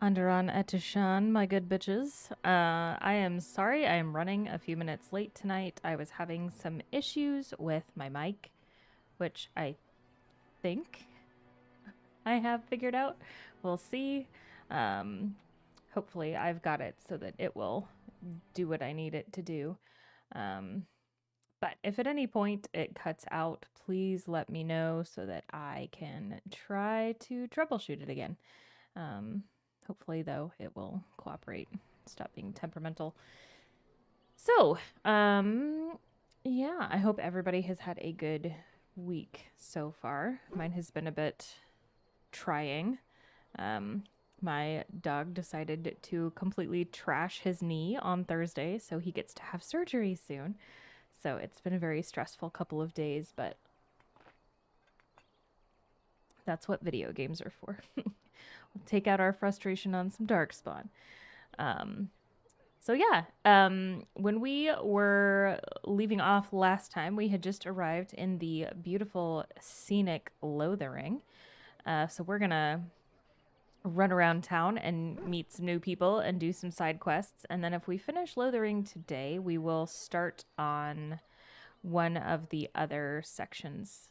Anderon Etishan, my good bitches. I am sorry I am running a few minutes late tonight. I was having some issues with my mic, which I think I have figured out. We'll see. Um, Hopefully I've got it so that it will do what I need it to do. Um, but if at any point it cuts out, please let me know so that I can try to troubleshoot it again. Hopefully, though, it will cooperate, stop being temperamental. So, yeah, I hope everybody has had a good week so far. Mine has been a bit trying. My dog decided to completely trash his knee on Thursday, so he gets to have surgery soon. So it's been a very stressful couple of days, but that's what video games are for. We'll take out our frustration on some Darkspawn. So yeah, when we were leaving off last time, we had just arrived in the beautiful scenic Lothering. So we're gonna run around town and meet some new people and do some side quests. And then if we finish Lothering today, we will start on one of the other sections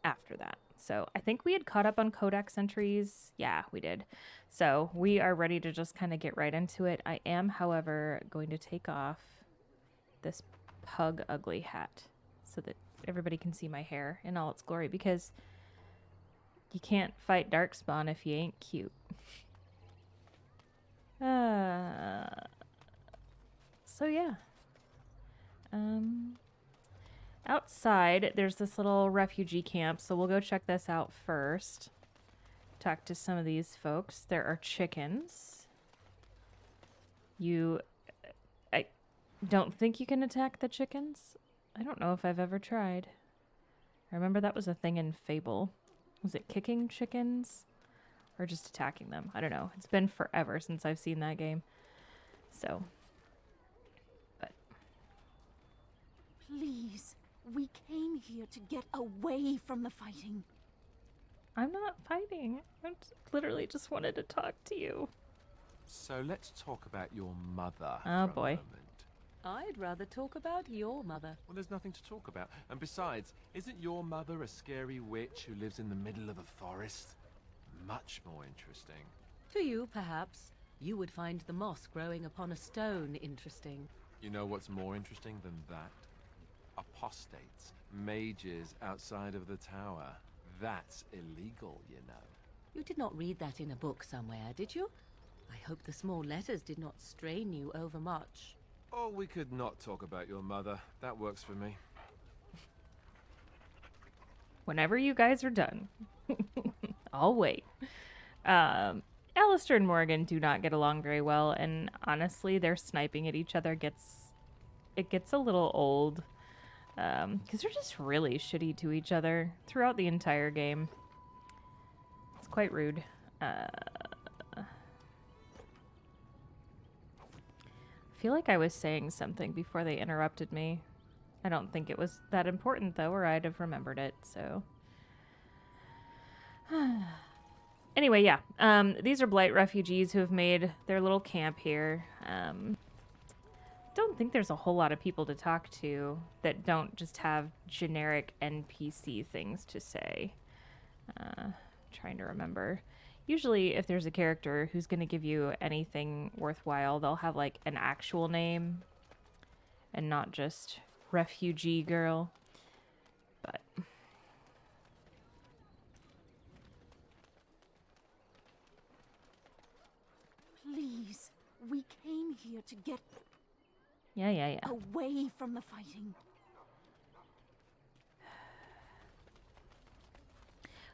after that. So I think we had caught up on codex entries. Yeah, we did. So we are ready to just kind of get right into it. I am, however, going to take off this pug ugly hat so that everybody can see my hair in all its glory, because you can't fight Darkspawn if you ain't cute. So yeah. Outside, there's this little refugee camp, so we'll go check this out first. Talk to some of these folks. There are chickens. I don't think you can attack the chickens. I don't know if I've ever tried. I remember that was a thing in Fable. Was it kicking chickens or just attacking them? I don't know. It's been forever since I've seen that game. So, but Please, we came here to get away from the fighting. I'm not fighting. I literally just wanted to talk to you. So let's talk about your mother Oh, for boy. a moment. I'd rather talk about your mother. Well, there's nothing to talk about. And besides, isn't your mother a scary witch who lives in the middle of a forest? Much more interesting. To you, perhaps. You would find the moss growing upon a stone interesting. You know what's more interesting than that? Apostates, mages outside of the tower. That's illegal, you know. You did not read that in a book somewhere, did you? I hope the small letters did not strain you overmuch. Or we could not talk about your mother. That works for me. Whenever you guys are done, I'll wait. Alistair and Morgan do not get along very well, and honestly, their sniping at each other gets a little old. Because they're just really shitty to each other throughout the entire game. It's quite rude. I feel like I was saying something before they interrupted me. I don't think it was that important, though, or I'd have remembered it, so... Anyway, yeah. These are Blight refugees who have made their little camp here. Don't think there's a whole lot of people to talk to that don't just have generic NPC things to say. Trying to remember. Usually, if there's a character who's going to give you anything worthwhile, they'll have like an actual name and not just refugee girl. But Please, we came here to get yeah. away from the fighting.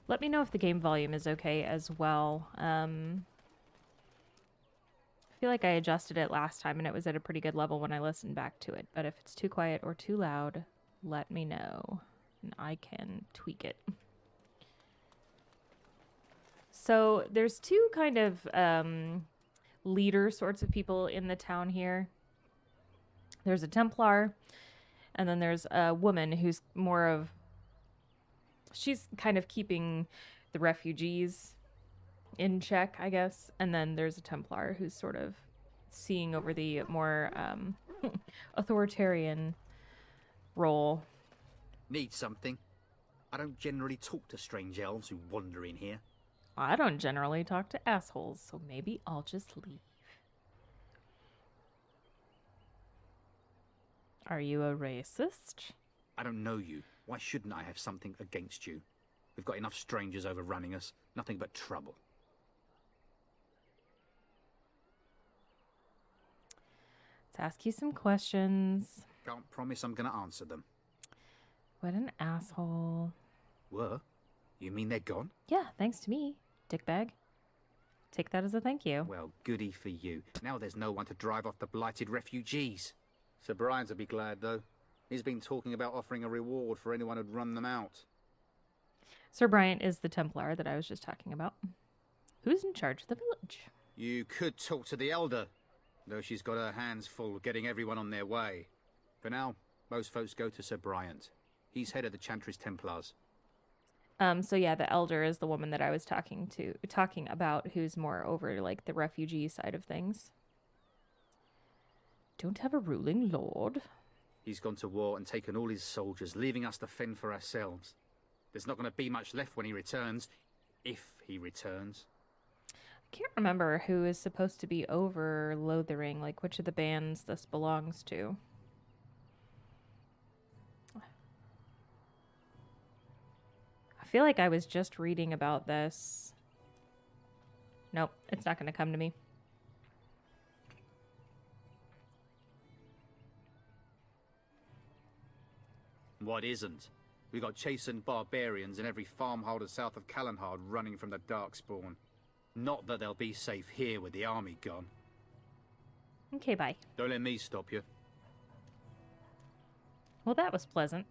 Let me know if the game volume is okay as well. I feel like I adjusted it last time and it was at a pretty good level when I listened back to it. But if it's too quiet or too loud, let me know and I can tweak it. So there's two kind of leader sorts of people in the town here. There's a Templar, and then there's a woman who's more of... She's kind of keeping the refugees in check, I guess. And then there's a Templar who's sort of seeing over the more authoritarian role. Need something? I don't generally talk to strange elves who wander in here. I don't generally talk to assholes, so maybe I'll just leave. Are you a racist? I don't know you. Why shouldn't I have something against you? We've got enough strangers overrunning us. Nothing but trouble. Let's ask you some questions. Can't promise I'm gonna answer them. What an asshole. Were? You mean they're gone? Yeah, thanks to me, dickbag. Take that as a thank you. Well, goody for you. Now there's no one to drive off the blighted refugees. Sir Brian'll be glad, though. He's been talking about offering a reward for anyone who'd run them out. Sir Bryant is the Templar that I was just talking about. Who's in charge of the village? You could talk to the Elder, though she's got her hands full getting everyone on their way. For now, most folks go to Sir Bryant. He's head of the Chantry's Templars. So yeah, the Elder is the woman that I was talking about, who's more over like the refugee side of things. Don't have a ruling lord. He's gone to war and taken all his soldiers, leaving us to fend for ourselves. There's not going to be much left when he returns, if he returns. I can't remember who is supposed to be over Lothering, like which of the bands this belongs to. I feel like I was just reading about this. Nope, it's not going to come to me. What isn't? We got chastened barbarians in every farmholder south of Callanhard running from the Darkspawn. Not that they'll be safe here with the army gone. Okay, bye. Don't let me stop you. Well, that was pleasant.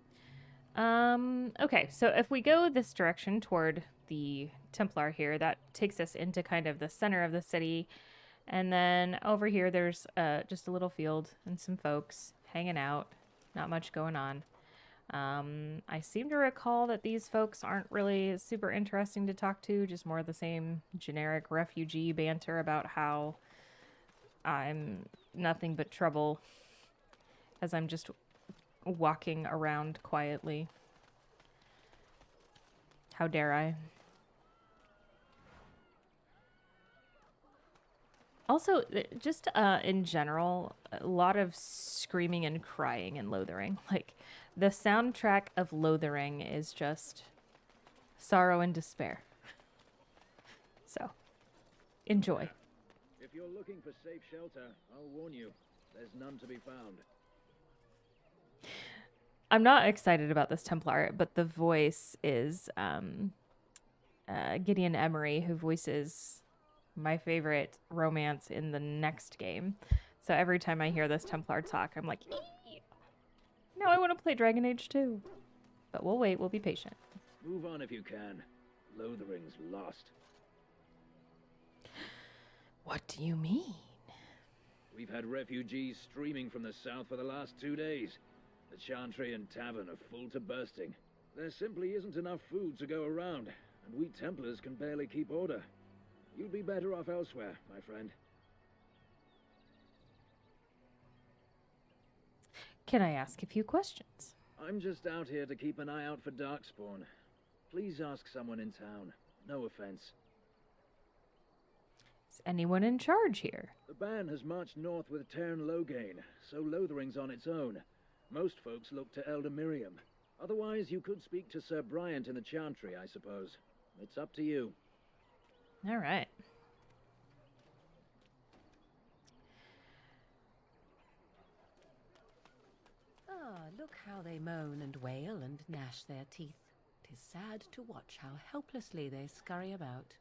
Okay, so if we go this direction toward the Templar here, that takes us into kind of the center of the city. And then over here, there's just a little field and some folks hanging out. Not much going on. I seem to recall that these folks aren't really super interesting to talk to, just more the same generic refugee banter about how I'm nothing but trouble as I'm just walking around quietly. How dare I? Also, just in general, a lot of screaming and crying in Lothering. Like, the soundtrack of Lothering is just sorrow and despair. So, enjoy. If you're looking for safe shelter, I'll warn you, there's none to be found. I'm not excited about this Templar, but the voice is Gideon Emery, who voices my favorite romance in the next game. So every time I hear this Templar talk, I'm like, ee! Now I want to play Dragon Age 2. But we'll wait, we'll be patient. Move on if you can. Lothering's lost. What do you mean? We've had refugees streaming from the south for the last 2 days. The Chantry and Tavern are full to bursting. There simply isn't enough food to go around, and we Templars can barely keep order. You'd be better off elsewhere, my friend. Can I ask a few questions? I'm just out here to keep an eye out for Darkspawn. Please ask someone in town. No offense. Is anyone in charge here? The band has marched north with Tern Loghain, so Lothering's on its own. Most folks look to Elder Miriam. Otherwise, you could speak to Sir Bryant in the Chantry, I suppose. It's up to you. All right. Ah, look how they moan and wail and gnash their teeth. 'Tis sad to watch how helplessly they scurry about.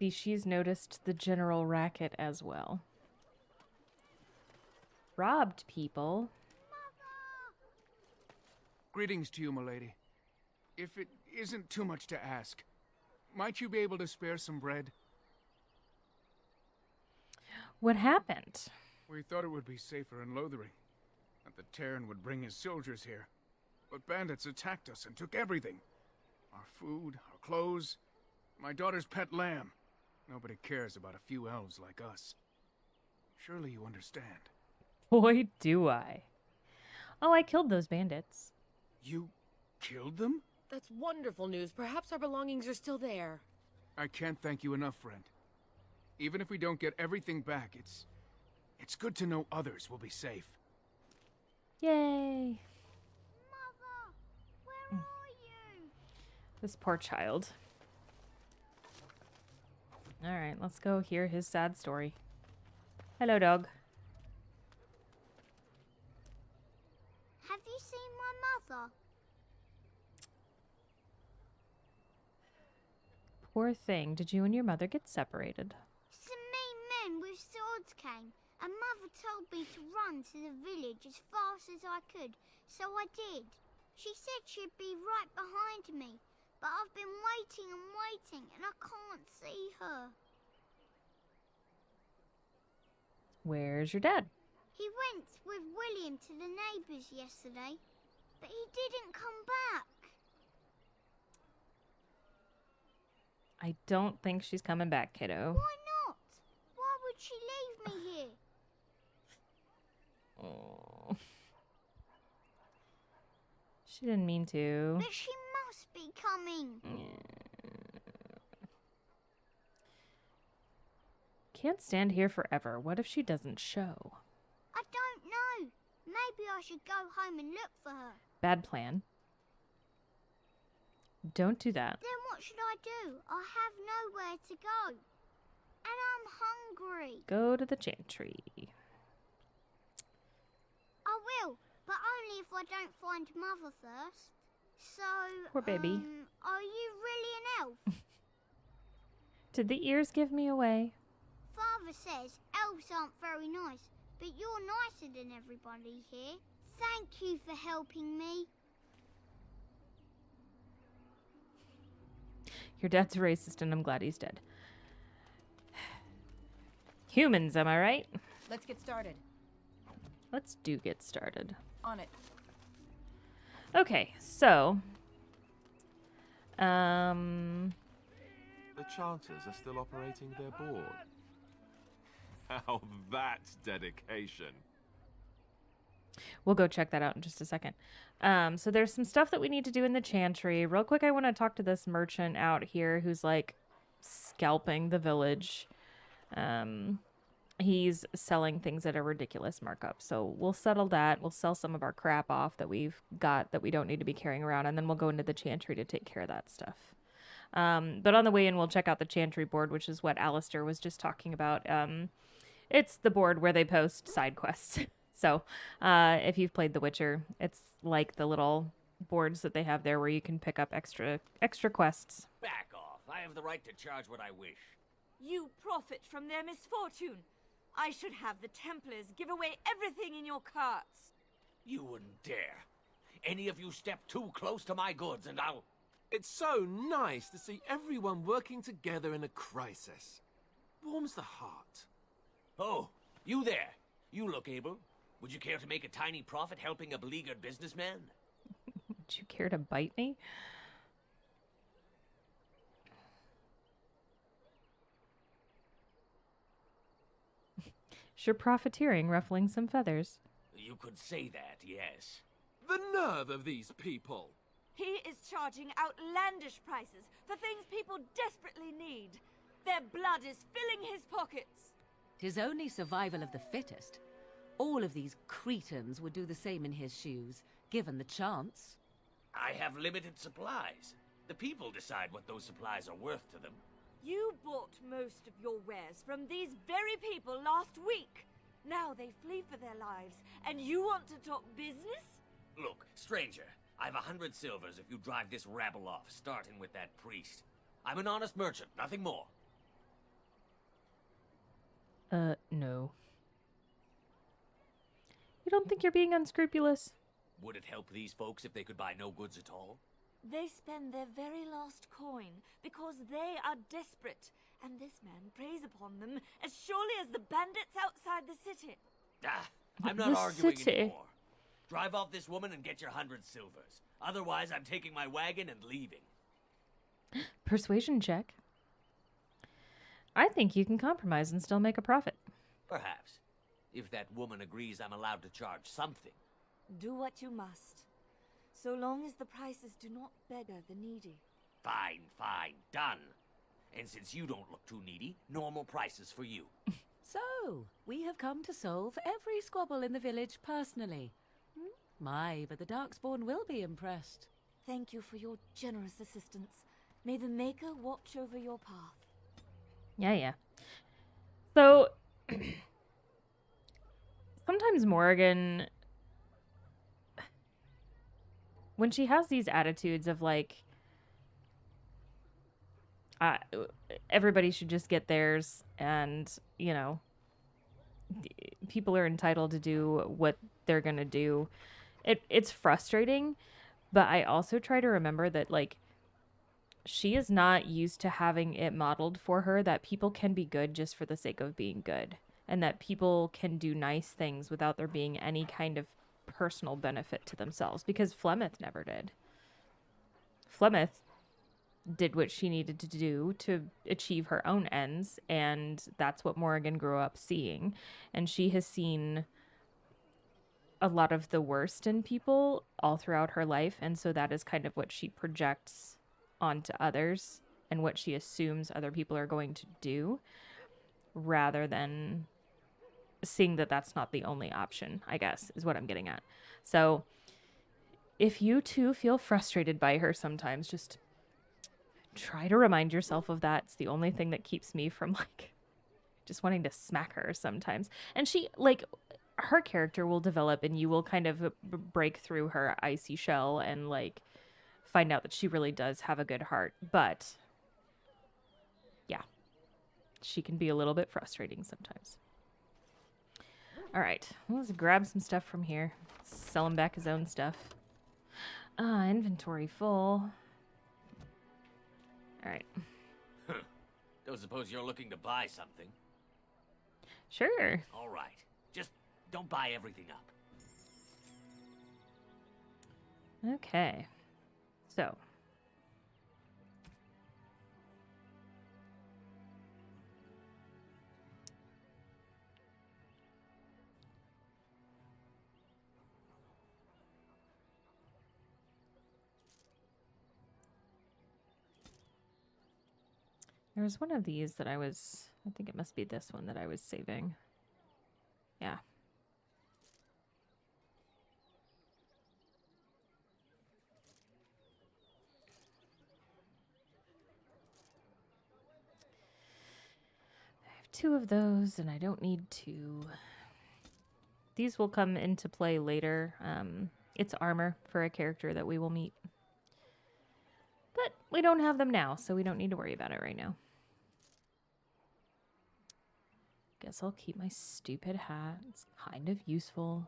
She's noticed the general racket as well. Robbed people. Greetings to you, milady. If it isn't too much to ask, might you be able to spare some bread? What happened? We thought it would be safer in Lothering, that the Terran would bring his soldiers here. But bandits attacked us and took everything. Our food, our clothes, my daughter's pet lamb. Nobody cares about a few elves like us. Surely you understand. Boy, do I. Oh, I killed those bandits. You killed them? That's wonderful news. Perhaps our belongings are still there. I can't thank you enough, friend. Even if we don't get everything back, it's good to know others will be safe. Yay. Mother, where are you? This poor child. All right, let's go hear his sad story. Hello, dog. Have you seen my mother? Poor thing. Did you and your mother get separated? Some mean men with swords came, and Mother told me to run to the village as fast as I could, so I did. She said she'd be right behind me, but I've been waiting and waiting, and I can't see her. Where's your dad? He went with William to the neighbours yesterday, but he didn't come back. I don't think she's coming back, kiddo. Why not? Why would she leave me here? Oh. She didn't mean to. But she must be coming. Can't stand here forever. What if she doesn't show? I don't know. Maybe I should go home and look for her. Bad plan. Don't do that. Then what should I do? I have nowhere to go. And I'm hungry. Go to the chantry. I will, but only if I don't find Mother first. So, Poor baby. Are you really an elf? Did the ears give me away? Father says elves aren't very nice, but you're nicer than everybody here. Thank you for helping me. Your dad's a racist and I'm glad he's dead. Humans, am I right? Let's get started. Let's get started. On it. Okay, so... The chanters are still operating their board. Now that's dedication. We'll go check that out in just a second. So there's some stuff that we need to do in the chantry. Real quick, I want to talk to this merchant out here who's like scalping the village. He's selling things at a ridiculous markup. So we'll settle that. We'll sell some of our crap off that we've got that we don't need to be carrying around. And then we'll go into the chantry to take care of that stuff. But on the way in, we'll check out the chantry board, which is what Alistair was just talking about. It's the board where they post side quests. So, if you've played The Witcher, it's like the little boards that they have there where you can pick up extra quests. Back off. I have the right to charge what I wish. You profit from their misfortune. I should have the Templars give away everything in your carts. You wouldn't dare. Any of you step too close to my goods and I'll... It's so nice to see everyone working together in a crisis. Warms the heart. Oh, you there. You look able. Would you care to make a tiny profit helping a beleaguered businessman? Would you care to bite me? Sure, profiteering, ruffling some feathers. You could say that, yes. The nerve of these people! He is charging outlandish prices for things people desperately need. Their blood is filling his pockets. 'Tis only survival of the fittest. All of these cretins would do the same in his shoes, given the chance. I have limited supplies. The people decide what those supplies are worth to them. You bought most of your wares from these very people last week. Now they flee for their lives, and you want to talk business? Look, stranger, I've 100 silvers if you drive this rabble off, starting with that priest. I'm an honest merchant, nothing more. No. You don't think you're being unscrupulous? Would it help these folks if they could buy no goods at all? They spend their very last coin because they are desperate, and this man preys upon them as surely as the bandits outside the city. Ah, I'm not The arguing city. anymore. Drive off this woman and get your 100 silvers. Otherwise, I'm taking my wagon and leaving. Persuasion check. I think you can compromise and still make a profit. Perhaps. If that woman agrees I'm allowed to charge something. Do what you must, so long as the prices do not beggar the needy. Fine, fine, done. And since you don't look too needy, normal prices for you. So, we have come to solve every squabble in the village personally. My, but the Darkspawn will be impressed. Thank you for your generous assistance. May the Maker watch over your path. Yeah. So, sometimes Morrigan, when she has these attitudes of like, everybody should just get theirs, and, you know, people are entitled to do what they're gonna do. It's frustrating, but I also try to remember that, like, she is not used to having it modeled for her that people can be good just for the sake of being good, and that people can do nice things without there being any kind of personal benefit to themselves, because Flemeth never did. Flemeth did what she needed to do to achieve her own ends, and that's what Morrigan grew up seeing. And she has seen a lot of the worst in people all throughout her life, and so that is kind of what she projects onto others and what she assumes other people are going to do, rather than seeing that that's not the only option, I guess, is what I'm getting at. So if you too feel frustrated by her sometimes, just try to remind yourself of that. It's the only thing that keeps me from, like, just wanting to smack her sometimes. And she, like, her character will develop, and you will kind of break through her icy shell and, like, find out that she really does have a good heart. But yeah, she can be a little bit frustrating sometimes. All right, let's grab some stuff from here. Sell him back his own stuff. Inventory full. All right. Don't suppose you're looking to buy something? Sure. All right. Just don't buy everything up. Okay. So. There was one of these that I think it must be this one that I was saving. Yeah. I have 2 of those, and I don't need 2. These will come into play later. It's armor for a character that we will meet. But we don't have them now, so we don't need to worry about it right now. Guess I'll keep my stupid hat. It's kind of useful.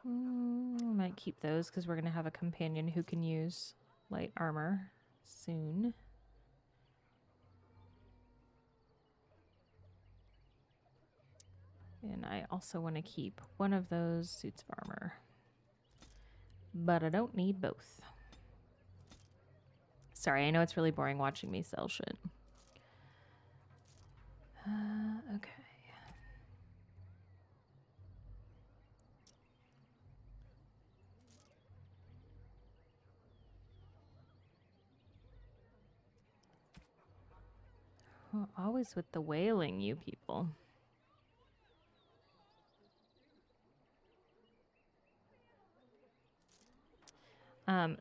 I might keep those because we're going to have a companion who can use light armor soon. And I also want to keep one of those suits of armor. But I don't need both. Sorry, I know it's really boring watching me sell shit. Okay. Well, always with the wailing, you people.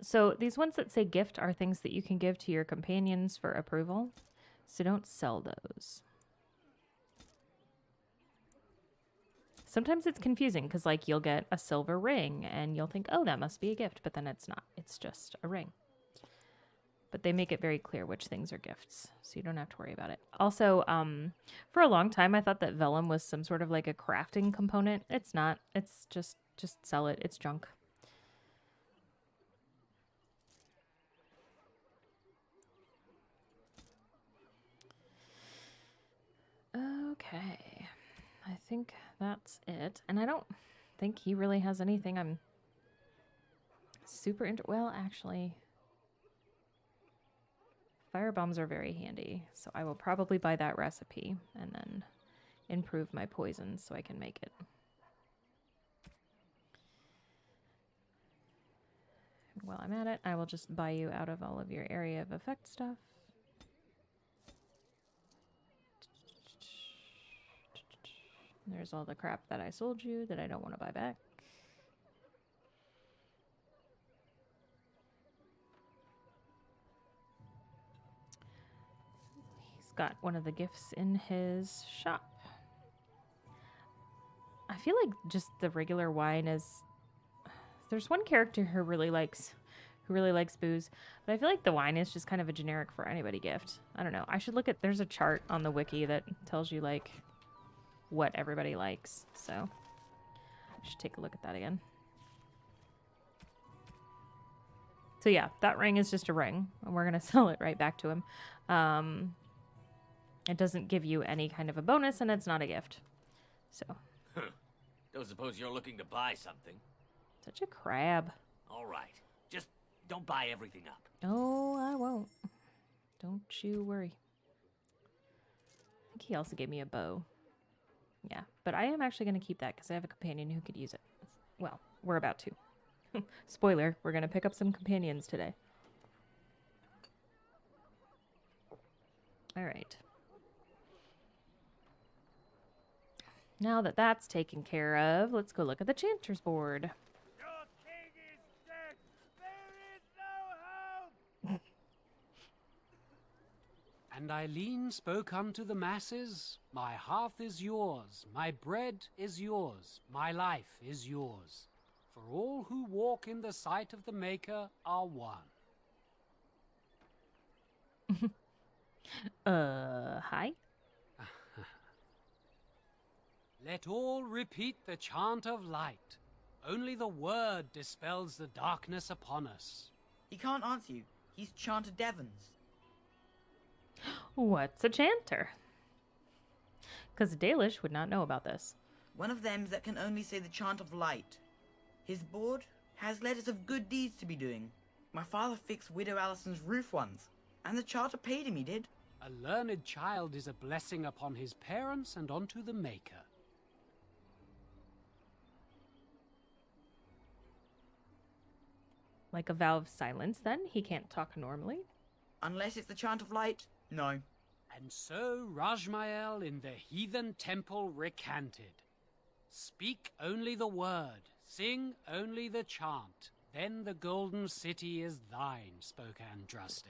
So these ones that say gift are things that you can give to your companions for approval. So don't sell those. Sometimes it's confusing because, like, you'll get a silver ring and you'll think, oh, that must be a gift, but then it's not. It's just a ring. But they make it very clear which things are gifts, so you don't have to worry about it. Also, for a long time, I thought that vellum was some sort of like a crafting component. It's not. It's just sell it. It's junk. Okay. I think that's it. And I don't think he really has anything I'm super into. Well, actually, fire bombs are very handy. So I will probably buy that recipe and then improve my poisons so I can make it. While I'm at it, I will just buy you out of all of your area of effect stuff. There's all the crap that I sold you that I don't want to buy back. He's got one of the gifts in his shop. I feel like just the regular wine is... There's one character who really likes booze, but I feel like the wine is just kind of a generic for anybody gift. I don't know. I should look at... There's a chart on the wiki that tells you, like, what everybody likes. So I should take a look at that again. So yeah, that ring is just a ring, and we're going to sell it right back to him. It doesn't give you any kind of a bonus, and it's not a gift. So. Don't suppose you're looking to buy something? Such a crab. All right. Just don't buy everything up. Oh, I won't. Don't you worry. I think he also gave me a bow. Yeah, but I am actually going to keep that because I have a companion who could use it. Well, we're about to. Spoiler, we're going to pick up some companions today. All right. Now that that's taken care of, let's go look at the Chanter's board. Your king is dead. There is no hope. And Eileen spoke unto the masses, my hearth is yours, my bread is yours, my life is yours. For all who walk in the sight of the Maker are one. Hi? Let all repeat the chant of light. Only the word dispels the darkness upon us. He can't answer you. He's Chanter Devons. What's a chanter? Because Dalish would not know about this. One of them that can only say the chant of light. His board has letters of good deeds to be doing. My father fixed Widow Allison's roof once, and the charter paid him, he did. A learned child is a blessing upon his parents and unto the Maker. Like a vow of silence, then? He can't talk normally? Unless it's the chant of light, no. And so Rajmael in the heathen temple recanted. Speak only the word, sing only the chant, then the golden city is thine, spoke Andraste.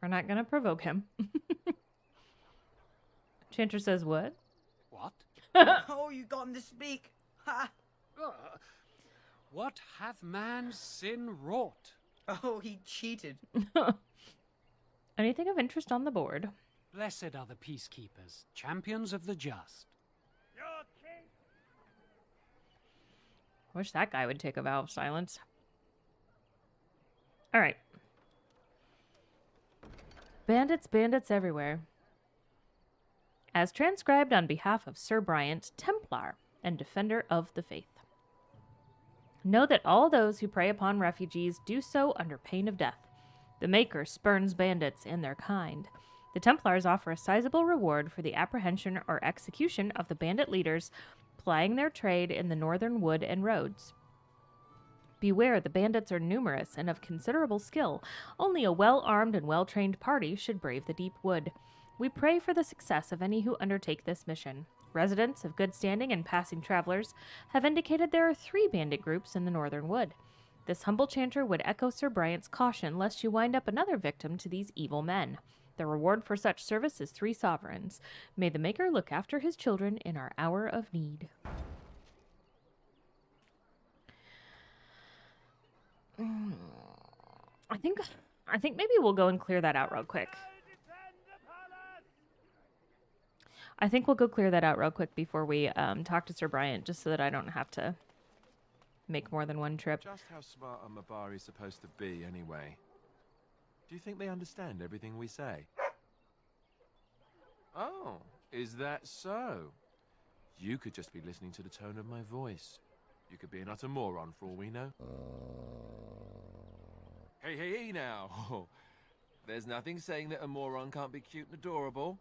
We're not going to provoke him. Chanter says what? What? Oh, you got him to speak. Ha! What hath man's sin wrought? Oh, he cheated. Anything of interest on the board? Blessed are the peacekeepers, champions of the just. Your king. Wish that guy would take a vow of silence. All right. Bandits, bandits everywhere. As transcribed on behalf of Sir Bryant, Templar and Defender of the Faith. Know that all those who prey upon refugees do so under pain of death. The Maker spurns bandits and their kind. The Templars offer a sizable reward for the apprehension or execution of the bandit leaders plying their trade in the northern wood and roads. Beware, the bandits are numerous and of considerable skill. Only a well-armed and well-trained party should brave the deep wood. We pray for the success of any who undertake this mission. Residents of good standing and passing travelers have indicated there are 3 bandit groups in the northern wood. This humble chanter would echo Sir Bryant's caution lest you wind up another victim to these evil men. The reward for such service is 3 sovereigns. May the Maker look after his children in our hour of need. I think maybe we'll go and clear that out real quick. I think we'll go clear that out real quick before we talk to Sir Bryant, just so that I don't have to make more than one trip. Just how smart are Mabari supposed to be, anyway? Do you think they understand everything we say? Oh, is that so? You could just be listening to the tone of my voice. You could be an utter moron for all we know. Hey now. There's nothing saying that a moron can't be cute and adorable.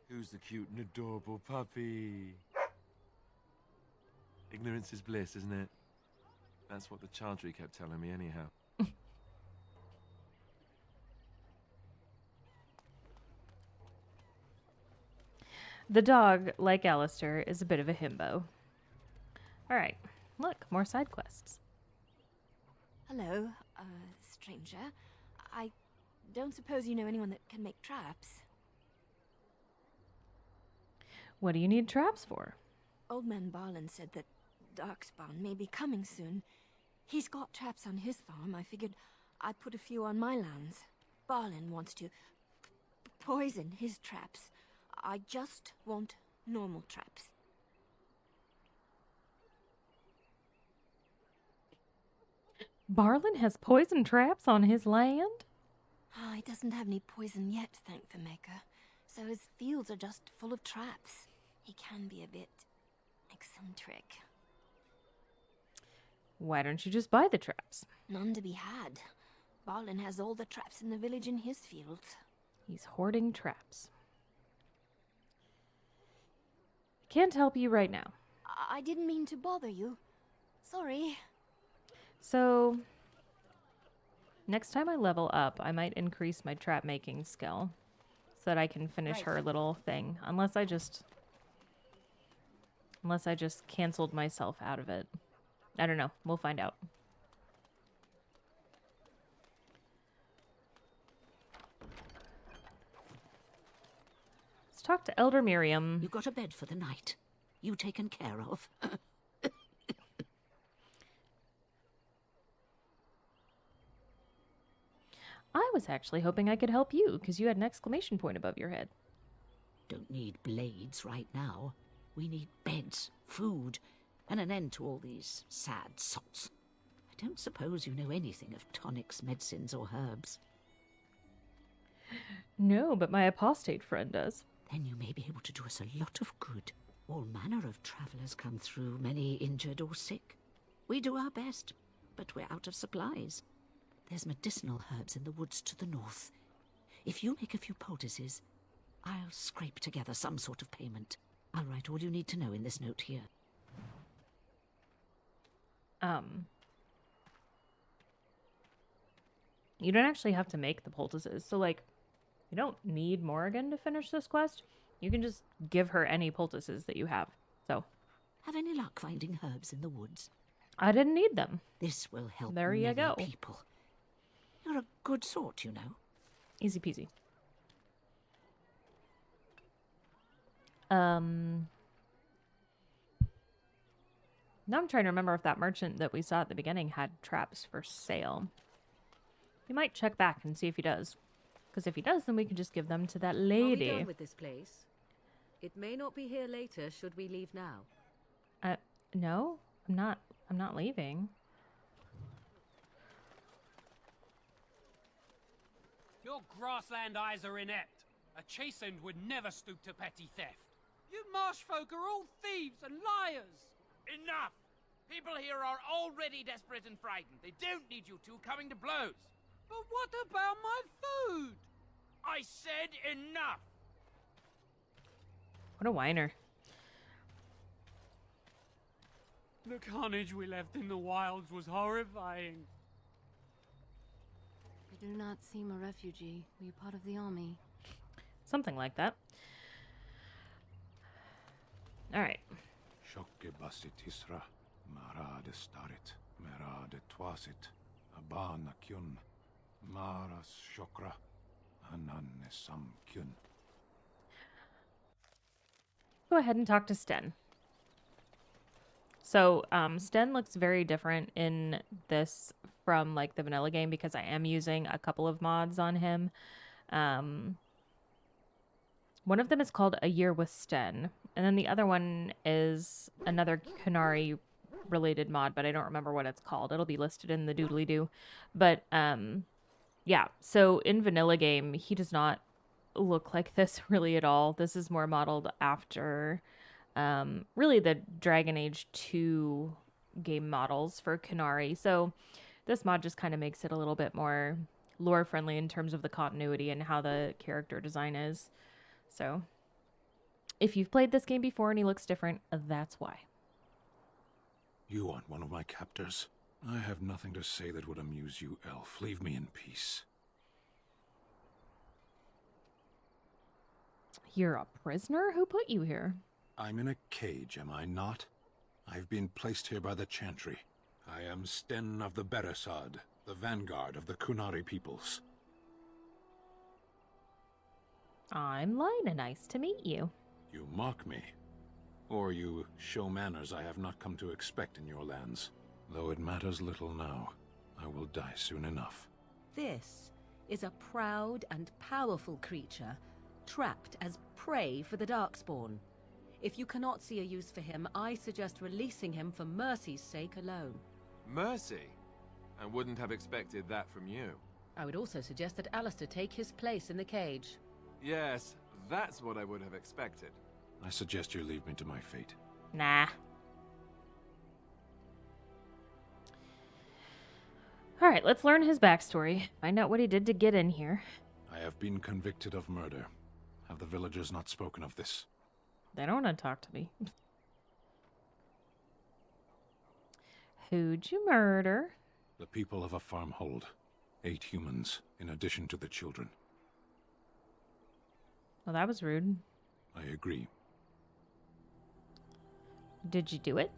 Who's the cute and adorable puppy? Ignorance is bliss, isn't it? That's what the Chantry kept telling me anyhow. The dog, like Alistair, is a bit of a himbo. Alright, look, more side quests. Hello, stranger. I don't suppose you know anyone that can make traps? What do you need traps for? Old man Barlin said that Darkspawn may be coming soon. He's got traps on his farm. I figured I'd put a few on my lands. Barlin wants to poison his traps. I just want normal traps. Barlin has poison traps on his land? Oh, he doesn't have any poison yet, thank the Maker. So his fields are just full of traps. He can be a bit eccentric. Why don't you just buy the traps? None to be had. Barlin has all the traps in the village in his fields. He's hoarding traps. Can't help you right now. I didn't mean to bother you. Sorry. So, next time I level up, I might increase my trap making skill so that I can finish her little thing. Unless I just canceled myself out of it. I don't know. We'll find out. Let's talk to Elder Miriam. You got a bed for the night. You taken care of. I was actually hoping I could help you because you had an exclamation point above your head. Don't need blades right now. We need beds, food, and an end to all these sad sots. I don't suppose you know anything of tonics, medicines, or herbs. No, but my apostate friend does. Then you may be able to do us a lot of good. All manner of travellers come through, many injured or sick. We do our best, but we're out of supplies. There's medicinal herbs in the woods to the north. If you make a few poultices, I'll scrape together some sort of payment. I'll write all you need to know in this note here. You don't actually have to make the poultices. So, like, you don't need Morrigan to finish this quest. You can just give her any poultices that you have. So, have any luck finding herbs in the woods? I didn't need them. This will help there you many go. people. You're a good sort, you know. Easy peasy. Now I'm trying to remember if that merchant that we saw at the beginning had traps for sale. We might check back and see if he does. Because if he does, then we can just give them to that lady. Are we done with this place? It may not be here later, should we leave now? No, I'm not leaving. Your grassland eyes are inept. A chastened would never stoop to petty theft. You marsh folk are all thieves and liars. Enough! People here are already desperate and frightened. They don't need you two coming to blows. But what about my food? I said enough! What a whiner. The carnage we left in the wilds was horrifying. You do not seem a refugee. Were you part of the army? Something like that. Alright. Shokke basit isra, marade starit, merade twasit, abana kyun, maras shokra, ananne sam kyun. Go ahead and talk to Sten. So, Sten looks very different in this from, like, the vanilla game because I am using a couple of mods on him. One of them is called A Year with Sten, and then the other one is another Canary-related mod, but I don't remember what it's called. It'll be listed in the doodly-doo. But, yeah, so in vanilla game, he does not look like this really at all. This is more modeled after really the Dragon Age 2 game models for Canary. So this mod just kind of makes it a little bit more lore friendly in terms of the continuity and how the character design is. So if you've played this game before and he looks different, that's why. You aren't one of my captors. I have nothing to say that would amuse you, elf. Leave me in peace. You're a prisoner? Who put you here? I'm in a cage, am I not? I've been placed here by the Chantry. I am Sten of the Beresad, the vanguard of the Kunari peoples. I'm Lina. Nice to meet you. You mock me. Or you show manners I have not come to expect in your lands. Though it matters little now, I will die soon enough. This is a proud and powerful creature, trapped as prey for the Darkspawn. If you cannot see a use for him, I suggest releasing him for mercy's sake alone. Mercy? I wouldn't have expected that from you. I would also suggest that Alistair take his place in the cage. Yes, that's what I would have expected. I suggest you leave me to my fate. Nah. Alright, let's learn his backstory. Find out what he did to get in here. I have been convicted of murder. Have the villagers not spoken of this? They don't want to talk to me. Who'd you murder? The people of a farmhold. 8 humans, in addition to the children. Well, that was rude. I agree. Did you do it?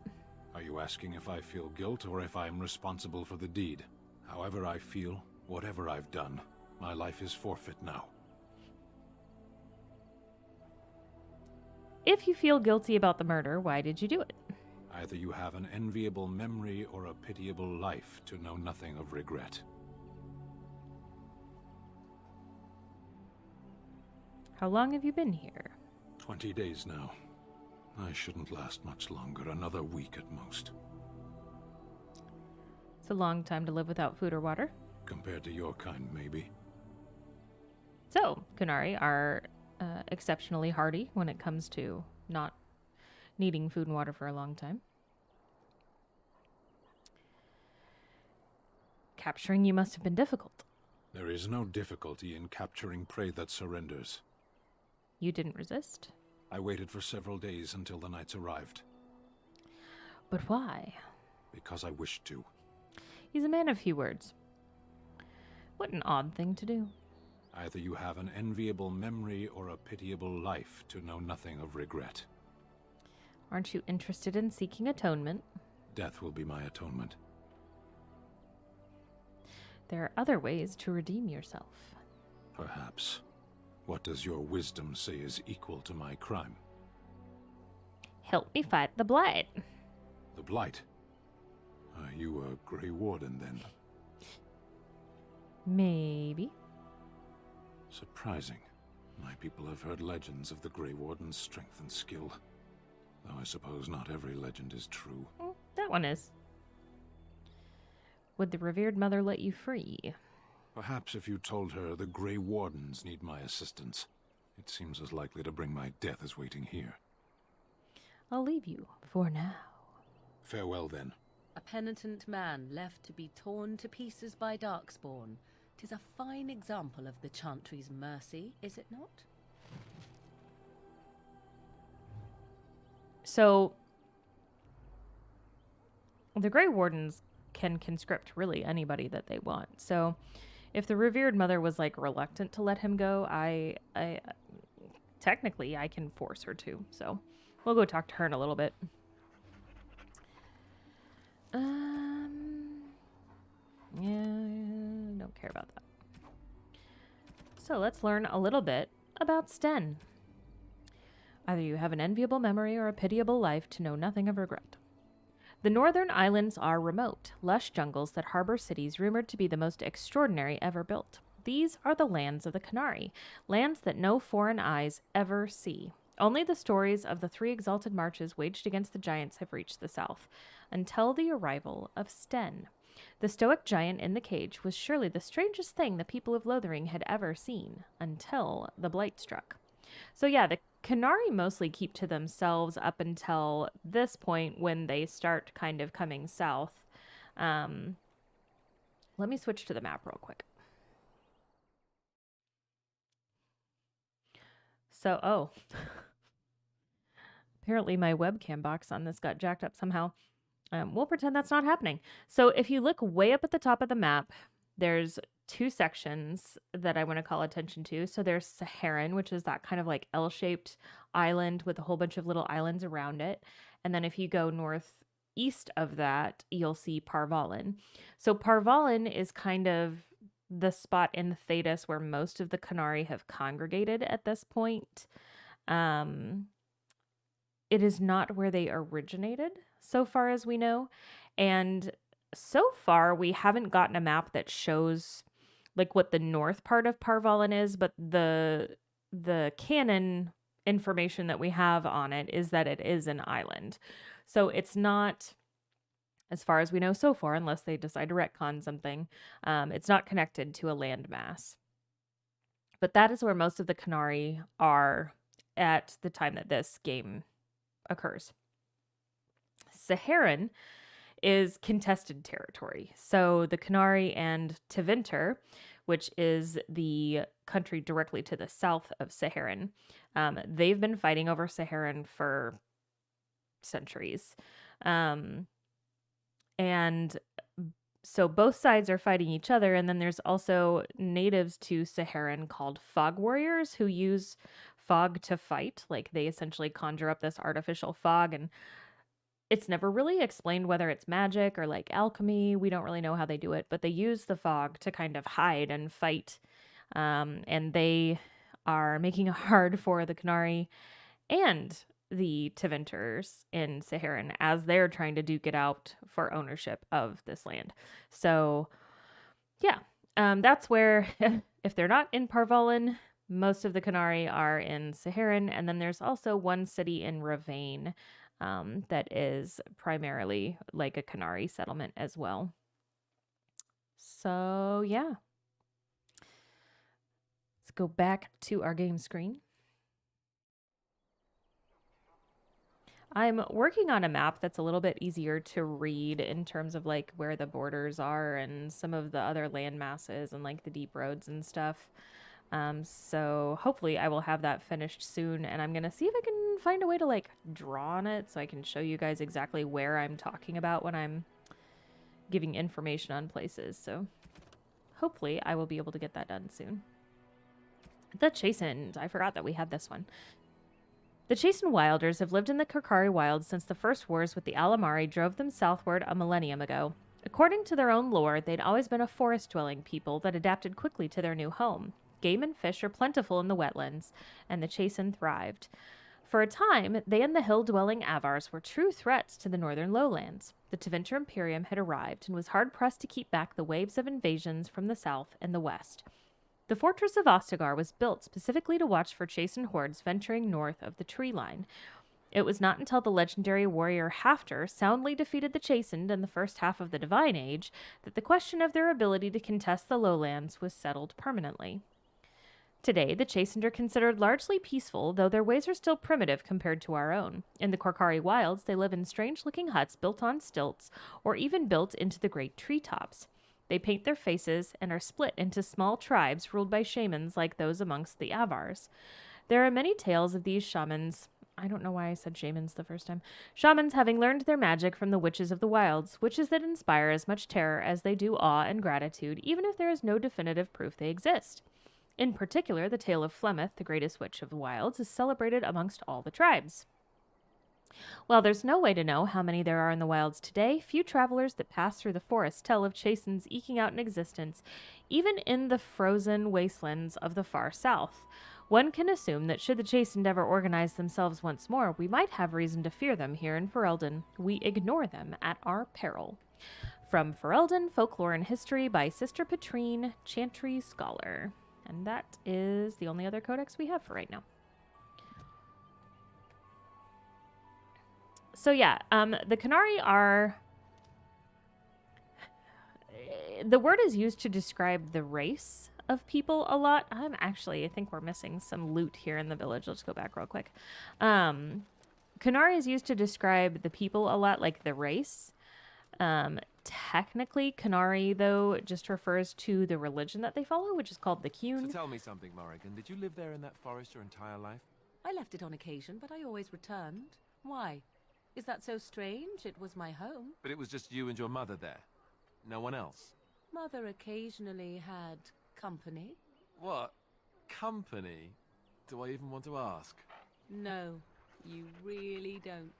Are you asking if I feel guilt or if I am responsible for the deed? However I feel, whatever I've done, my life is forfeit now. If you feel guilty about the murder, why did you do it? Either you have an enviable memory or a pitiable life to know nothing of regret. How long have you been here? 20 days now. I shouldn't last much longer, another week at most. It's a long time to live without food or water. Compared to your kind, maybe. So, Kunari are exceptionally hardy when it comes to not needing food and water for a long time. Capturing you must have been difficult. There is no difficulty in capturing prey that surrenders. You didn't resist? I waited for several days until the knights arrived. But why? Because I wished to. He's a man of few words. What an odd thing to do. Either you have an enviable memory or a pitiable life to know nothing of regret. Aren't you interested in seeking atonement? Death will be my atonement. There are other ways to redeem yourself. Perhaps. What does your wisdom say is equal to my crime? Help me fight the Blight. The Blight? Are you a Grey Warden, then? Maybe. Surprising. My people have heard legends of the Grey Warden's strength and skill. Though I suppose not every legend is true. That one is. Would the revered mother let you free? Perhaps if you told her the Grey Wardens need my assistance. It seems as likely to bring my death as waiting here. I'll leave you for now. Farewell, then. A penitent man left to be torn to pieces by Darkspawn. 'Tis a fine example of the Chantry's mercy, is it not? So, the Grey Wardens can conscript really anybody that they want. So, if the revered mother was like reluctant to let him go, I technically I can force her to. So, we'll go talk to her in a little bit. Yeah, don't care about that. So let's learn a little bit about Sten. Either you have an enviable memory or a pitiable life to know nothing of regret. The northern islands are remote, lush jungles that harbor cities rumored to be the most extraordinary ever built. These are the lands of the Canary, lands that no foreign eyes ever see. Only the stories of the 3 exalted marches waged against the giants have reached the south, until the arrival of Sten. The stoic giant in the cage was surely the strangest thing the people of Lothering had ever seen, until the blight struck. So yeah, the Canari mostly keep to themselves up until this point when they start kind of coming south. Let me switch to the map real quick. So, oh. Apparently my webcam box on this got jacked up somehow. We'll pretend that's not happening. So if you look way up at the top of the map, there's two sections that I want to call attention to. So there's Saharan, which is that kind of like L-shaped island with a whole bunch of little islands around it. And then if you go northeast of that, you'll see Parvalin. So Parvalin is kind of the spot in Thedas where most of the Canari have congregated at this point. It is not where they originated, so far as we know. And so far, we haven't gotten a map that shows like what the north part of Parvalin is, but the canon information that we have on it is that it is an island. So it's not, as far as we know so far, unless they decide to retcon something, it's not connected to a landmass. But that is where most of the Canari are at the time that this game occurs. Saharan is contested territory. So the Canari and Tevinter, which is the country directly to the south of Saharan, they've been fighting over Saharan for centuries. And so both sides are fighting each other. And then there's also natives to Saharan called fog warriors who use fog to fight. Like they essentially conjure up this artificial fog, and it's never really explained whether it's magic or like alchemy. We don't really know how they do it, but they use the fog to kind of hide and fight. And they are making it hard for the Canari and the Tevinters in Saharan as they're trying to duke it out for ownership of this land. So yeah, that's where, if they're not in Parvalin, most of the Canari are in Saharan. And then there's also one city in Ravane that is primarily like a Canari settlement as well. So yeah. Let's go back to our game screen. I'm working on a map that's a little bit easier to read in terms of like where the borders are and some of the other land masses and like the deep roads and stuff. So hopefully I will have that finished soon, and I'm gonna see if I can find a way to like draw on it so I can show you guys exactly where I'm talking about when I'm giving information on places. So hopefully I will be able to get that done soon. The Chastened. I forgot that we had this one. The Chastened Wilders have lived in the Korcari Wilds since the first wars with the Alamari drove them southward a millennium ago. According to their own lore, they'd always been a forest-dwelling people that adapted quickly to their new home. Game and fish are plentiful in the wetlands, and the Chastened thrived. For a time, they and the hill-dwelling Avars were true threats to the northern lowlands. The Tevinter Imperium had arrived and was hard-pressed to keep back the waves of invasions from the south and the west. The fortress of Ostagar was built specifically to watch for Chastened hordes venturing north of the tree line. It was not until the legendary warrior Hafter soundly defeated the Chastened in the first half of the Divine Age that the question of their ability to contest the lowlands was settled permanently. Today, the Chastened are considered largely peaceful, though their ways are still primitive compared to our own. In the Korcari Wilds, they live in strange-looking huts built on stilts, or even built into the great treetops. They paint their faces and are split into small tribes ruled by shamans like those amongst the Avars. There are many tales of these shamans. I don't know why I said shamans the first time. Shamans having learned their magic from the witches of the wilds, witches that inspire as much terror as they do awe and gratitude, even if there is no definitive proof they exist. In particular, the tale of Flemeth, the greatest witch of the wilds, is celebrated amongst all the tribes. While there's no way to know how many there are in the wilds today, few travelers that pass through the forest tell of Chasten's eking out an existence, even in the frozen wastelands of the far south. One can assume that should the Chastened ever organize themselves once more, we might have reason to fear them here in Ferelden. We ignore them at our peril. From Ferelden, Folklore and History by Sister Petrine, Chantry Scholar. And that is the only other codex we have for right now. So yeah, the Canari are the word is used to describe the race of people a lot. I think we're missing some loot here in the village. Let's go back real quick. Kunari is used to describe the people a lot, like the race. Technically, Kunari, though, just refers to the religion that they follow, which is called the Qun. So tell me something, Morrigan. Did you live there in that forest your entire life? I left it on occasion, but I always returned. Why? Is that so strange? It was my home. But it was just you and your mother there? No one else? Mother occasionally had company. What? Company? Do I even want to ask? No, you really don't.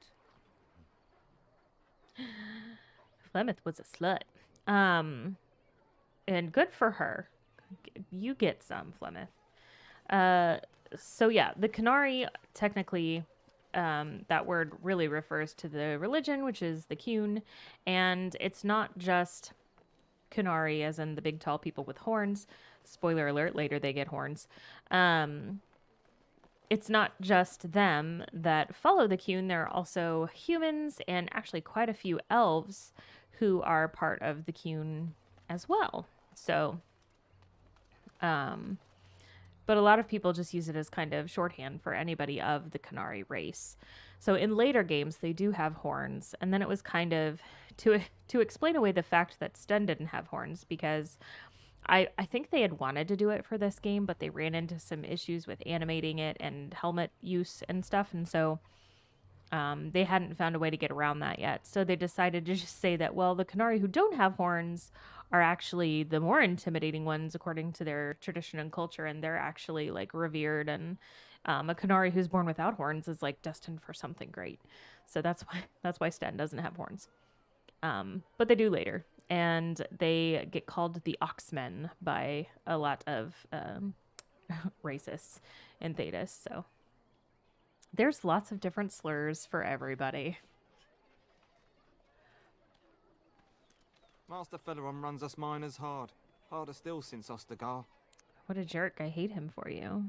Flemeth was a slut. And good for her. You get some, Flemeth. So yeah, the Kunari, technically, that word really refers to the religion, which is the Qun. And it's not just Kunari, as in the big tall people with horns. Spoiler alert, later they get horns. It's not just them that follow the Qun. There are also humans and actually quite a few elves who are part of the Qun as well. So, but a lot of people just use it as kind of shorthand for anybody of the Kunari race. So in later games, they do have horns. And then it was kind of to explain away the fact that Sten didn't have horns, because I think they had wanted to do it for this game, but they ran into some issues with animating it and helmet use and stuff. And so they hadn't found a way to get around that yet. So they decided to just say that, well, the Kunari who don't have horns are actually the more intimidating ones according to their tradition and culture. And they're actually like revered. And a Kunari who's born without horns is like destined for something great. So that's why Sten doesn't have horns. But they do later. And they get called the Oxmen by a lot of racists in Thedas. So there's lots of different slurs for everybody. Master Feleron runs us miners hard. Harder still since Ostagar. What a jerk. I hate him for you.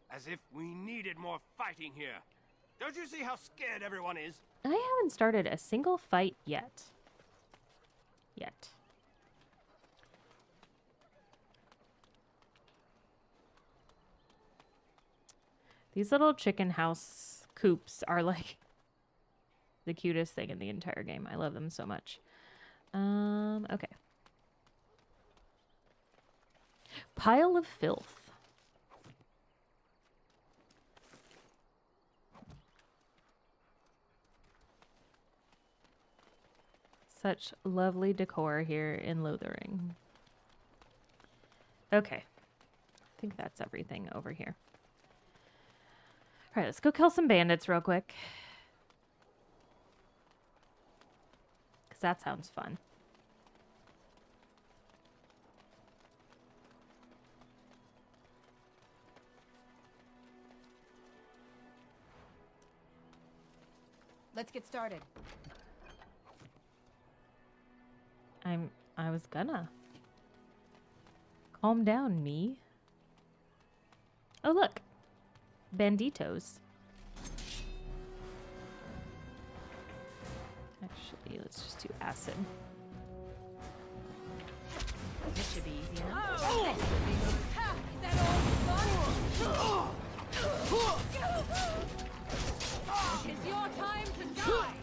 As if we needed more fighting here. Don't you see how scared everyone is? I haven't started a single fight yet. These little chicken house coops are like the cutest thing in the entire game. I love them so much. Okay. Pile of filth. Such lovely decor here in Lothering. Okay. I think that's everything over here. All right, let's go kill some bandits real quick. Because that sounds fun. Let's get started. I was gonna. Calm down, me. Oh, look. Banditos. Actually, let's just do acid. This should be easy enough. Oh! Is that all It is your time to die!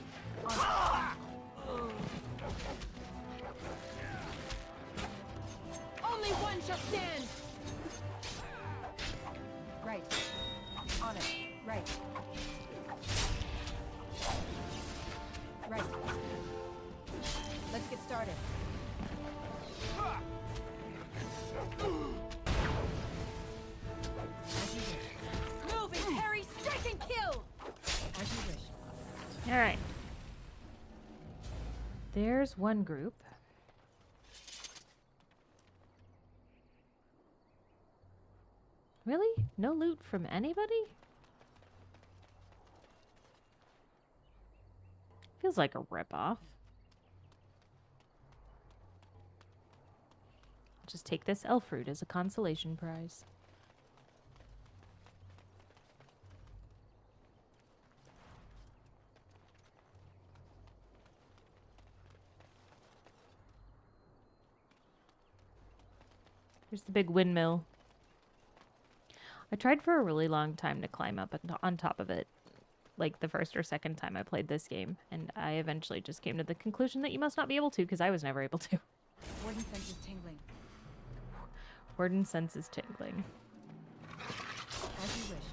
Only one shall stand! Right. On it. Right. Right. Let's get started. Move and parry, strike and kill! As you wish. All right. There's one group. Really? No loot from anybody? Feels like a ripoff. I'll just take this elf fruit as a consolation prize. There's the big windmill. I tried for a really long time to climb up on top of it, like the first or second time I played this game, and I eventually just came to the conclusion that you must not be able to, because I was never able to. Warden sense is tingling. Warden sense is tingling. As you wish.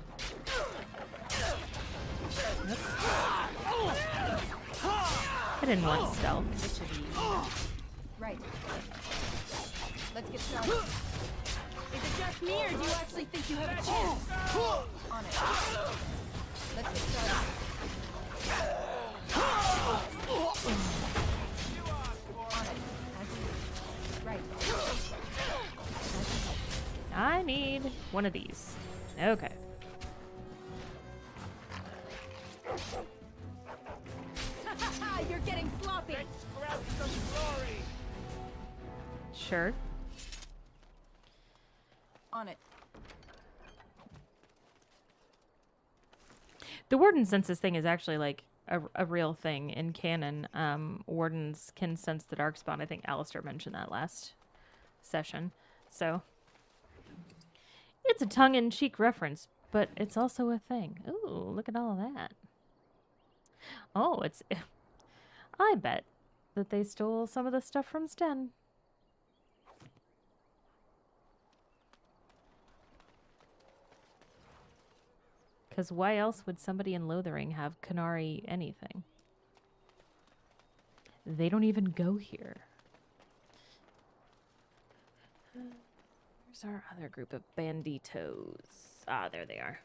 I didn't want stealth. This should be easy. Right. Let's get started. Is it just me, or do you actually think you have a chance? On it. Let's get started. On it. As you wish. Right. I need one of these. Okay. You're getting sloppy. Let's grab some glory. Sure. On it. The warden census thing is actually like a real thing in canon. Wardens can sense the darkspawn. I think Alistair mentioned that last session. So it's a tongue-in-cheek reference, but it's also a thing. Ooh, look at all of that. Oh, it's... I bet that they stole some of the stuff from Sten. Because why else would somebody in Lothering have Canary anything? They don't even go here. Where's our other group of banditos? Ah, there they are.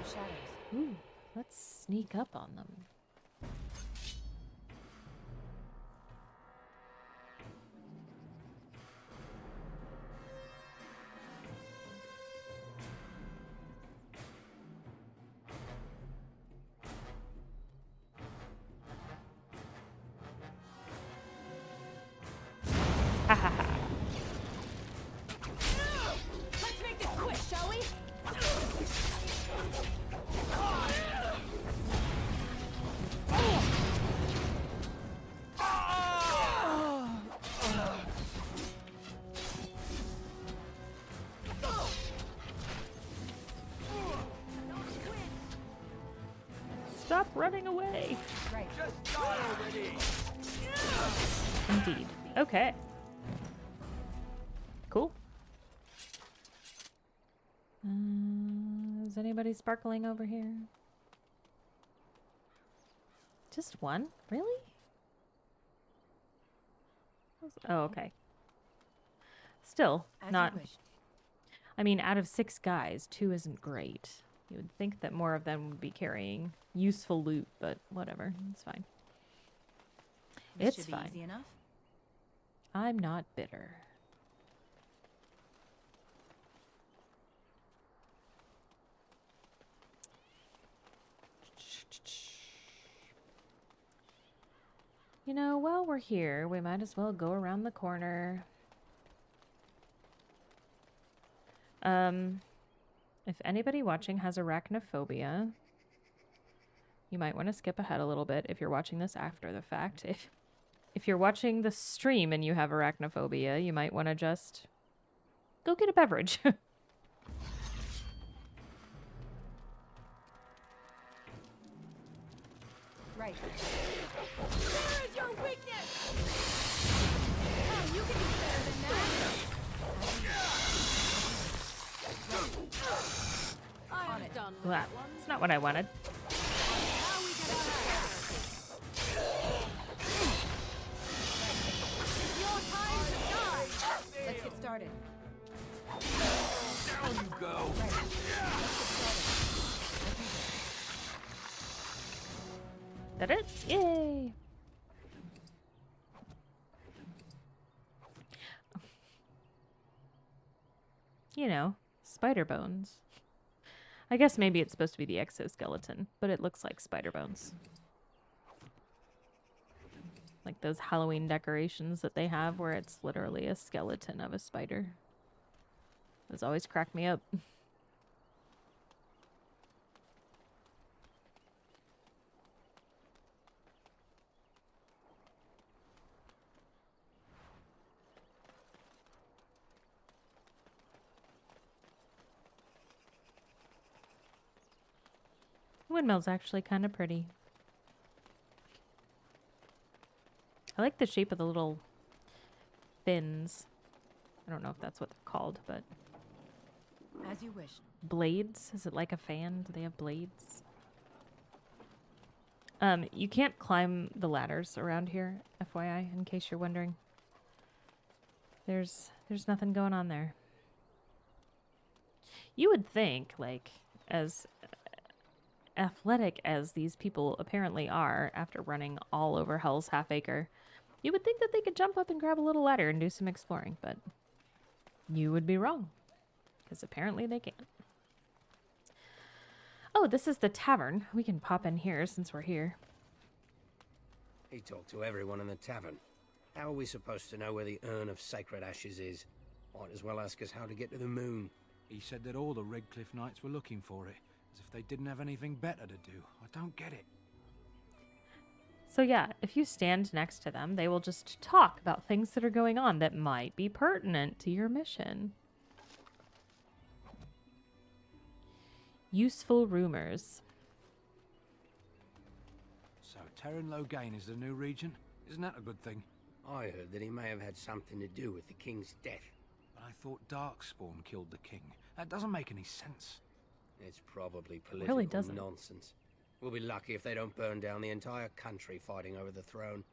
Shadows. Ooh, let's sneak up on them. Ha ha ha. Let's make this quick, shall we? Stop running away. Right. Just die already. Indeed. Okay. Cool. Is anybody sparkling over here? Just one? Really? Oh, okay. Still, As not... you wish. I mean, out of 6 guys, 2 isn't great. You would think that more of them would be carrying useful loot, but whatever. It's fine. This It's should be fine. easy enough. I'm not bitter. You know, while we're here, we might as well go around the corner. If anybody watching has arachnophobia, you might want to skip ahead a little bit if you're watching this after the fact. If you're watching the stream and you have arachnophobia, you might want to just go get a beverage. Right. Where is your weakness? Oh, you can do better than that. I am done with Well, that one. that's not what I wanted. Now we get out of It's your time to die. Let's get started. Down you go. Right. Let's get started. That it? Yay! You know, spider bones. I guess maybe it's supposed to be the exoskeleton, but it looks like spider bones. Like those Halloween decorations that they have where it's literally a skeleton of a spider. Those always crack me up. Windmill's actually kind of pretty. I like the shape of the little fins. I don't know if that's what they're called, but... As you wish. Blades? Is it like a fan? Do they have blades? You can't climb the ladders around here, FYI, in case you're wondering. There's nothing going on there. You would think, like, as athletic as these people apparently are after running all over Hell's Half-Acre, you would think that they could jump up and grab a little ladder and do some exploring, but you would be wrong, because apparently they can't. Oh, this is the tavern. We can pop in here since we're here. He talked to everyone in the tavern. How are we supposed to know where the urn of sacred ashes is? Might as well ask us how to get to the moon. He said that all the Redcliffe Knights were looking for it, as if they didn't have anything better to do. I don't get it. So yeah, if you stand next to them, they will just talk about things that are going on that might be pertinent to your mission. Useful rumors. So Terran Loghain is the new regent? Isn't that a good thing? I heard that he may have had something to do with the king's death. But I thought Darkspawn killed the king. That doesn't make any sense. It's probably political really doesn't. nonsense. We'll be lucky if they don't burn down the entire country fighting over the throne.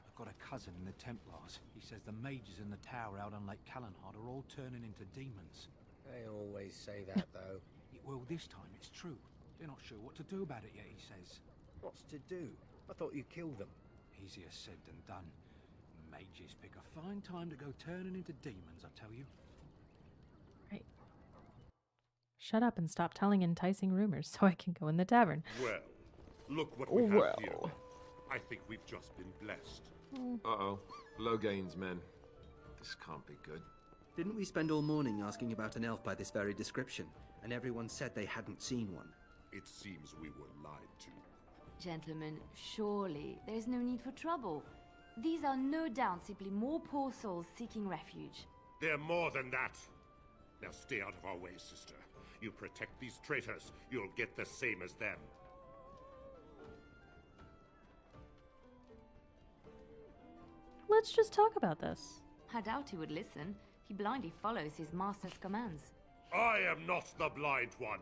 I've got a cousin in the Templars. He says the mages in the tower out on Lake Calenhard are all turning into demons. They always say that, though. Well, this time it's true. They're not sure what to do about it yet, he says. What's to do? I thought you killed them. Easier said than done. Mages pick a fine time to go turning into demons, I tell you. Right. Shut up and stop telling enticing rumors so I can go in the tavern. Well, look what we have here. I think we've just been blessed. Uh-oh. Loghain's men. This can't be good. Didn't we spend all morning asking about an elf by this very description, and everyone said they hadn't seen one? It seems we were lied to. Gentlemen, surely there's no need for trouble. These are no doubt simply more poor souls seeking refuge. They're more than that. Now stay out of our way, sister. You protect these traitors, you'll get the same as them. Let's just talk about this. I doubt he would listen. He blindly follows his master's commands. I am not the blind one.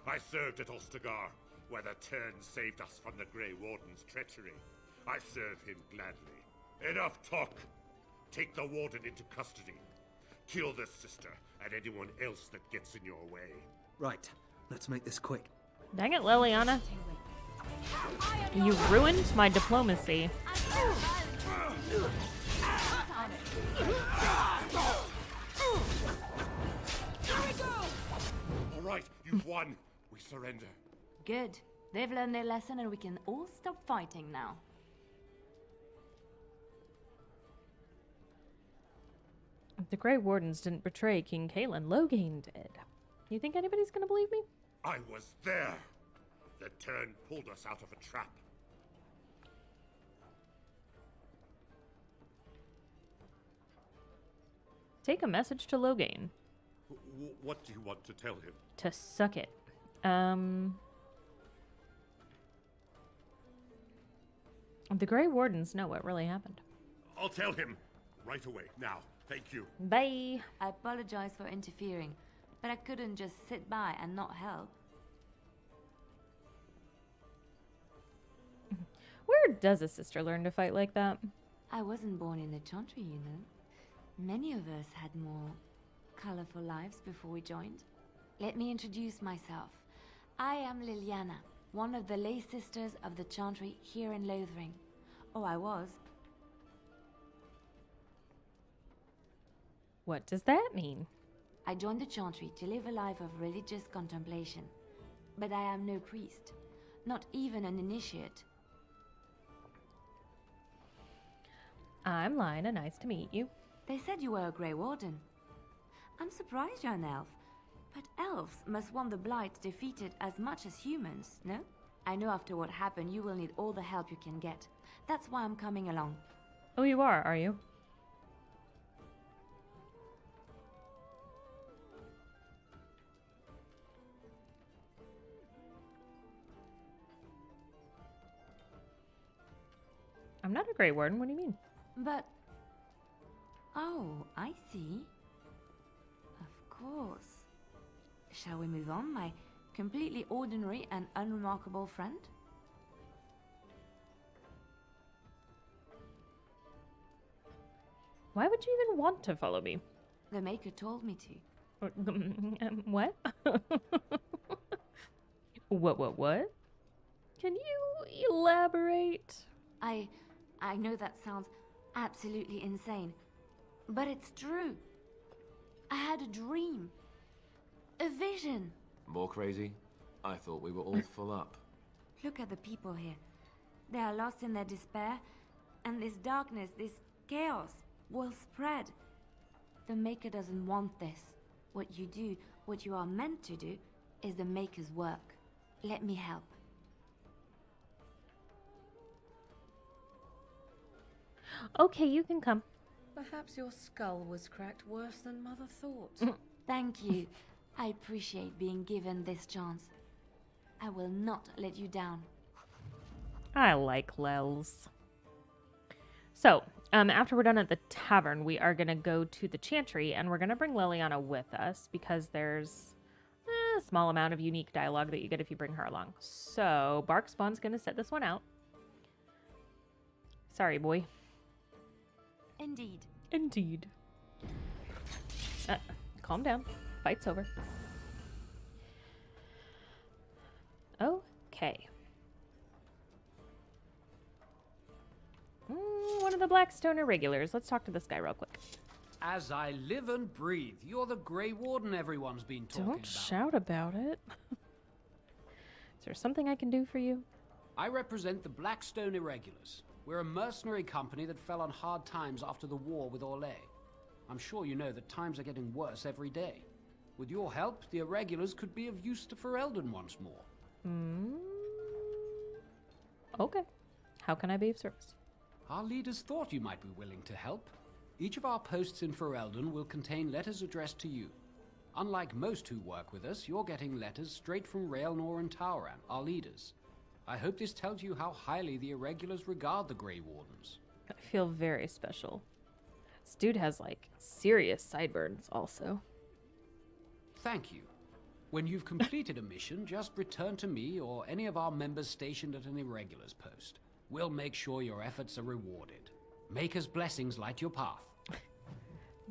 I served at Ostagar, where the Tern saved us from the Grey Warden's treachery. I serve him gladly. Enough talk! Take the Warden into custody. Kill the sister and anyone else that gets in your way. Right, let's make this quick. Dang it, Liliana. You ruined my diplomacy. All right, you've won. We surrender. Good. They've learned their lesson and we can all stop fighting now. If the Grey Wardens didn't betray King Cailan, Loghain did. You think anybody's gonna believe me? I was there. The Tern pulled us out of a trap. Take a message to Loghain. What do you want to tell him? To suck it. The Grey Wardens know what really happened. I'll tell him right away. Now, thank you. Bye. I apologize for interfering, but I couldn't just sit by and not help. Where does a sister learn to fight like that? I wasn't born in the Chantry, you know. Many of us had more colorful lives before we joined. Let me introduce myself. I am Liliana, one of the lay sisters of the Chantry here in Lothering. Oh, I was. What does that mean? I joined the Chantry to live a life of religious contemplation. But I am no priest, not even an initiate. I'm Lina, nice to meet you. They said you were a Grey Warden. I'm surprised you're an elf. But elves must want the Blight defeated as much as humans, no? I know after what happened you will need all the help you can get. That's why I'm coming along. Oh, you are you? Grey Warden. What do you mean? But... Oh, I see. Of course. Shall we move on, my completely ordinary and unremarkable friend? Why would you even want to follow me? The Maker told me to. What? What? Can you elaborate? I know that sounds absolutely insane, but it's true. I had a dream. A vision. More crazy? I thought we were all full up. Look at the people here. They are lost in their despair, and this darkness, this chaos, will spread. The Maker doesn't want this. What you do, what you are meant to do, is the Maker's work. Let me help. Okay, you can come. Perhaps your skull was cracked worse than Mother thought. Thank you. I appreciate being given this chance. I will not let you down. I like Lels. So, after we're done at the tavern, we are going to go to the chantry, and we're going to bring Liliana with us because there's a small amount of unique dialogue that you get if you bring her along. So, Barkspawn's going to set this one out. Sorry, boy. Indeed. Indeed. Calm down. Fight's over. Okay. One of the Blackstone Irregulars. Let's talk to this guy real quick. As I live and breathe, you're the Grey Warden everyone's been talking about. Don't shout about it. Is there something I can do for you? I represent the Blackstone Irregulars. We're a mercenary company that fell on hard times after the war with Orlais. I'm sure you know that times are getting worse every day. With your help, the Irregulars could be of use to Ferelden once more. Okay. How can I be of service? Our leaders thought you might be willing to help. Each of our posts in Ferelden will contain letters addressed to you. Unlike most who work with us, you're getting letters straight from Raelnor and Tauran, our leaders. I hope this tells you how highly the Irregulars regard the Grey Wardens. I feel very special. This dude has, like, serious sideburns also. Thank you. When you've completed a mission, just return to me or any of our members stationed at an Irregulars post. We'll make sure your efforts are rewarded. Maker's blessings light your path.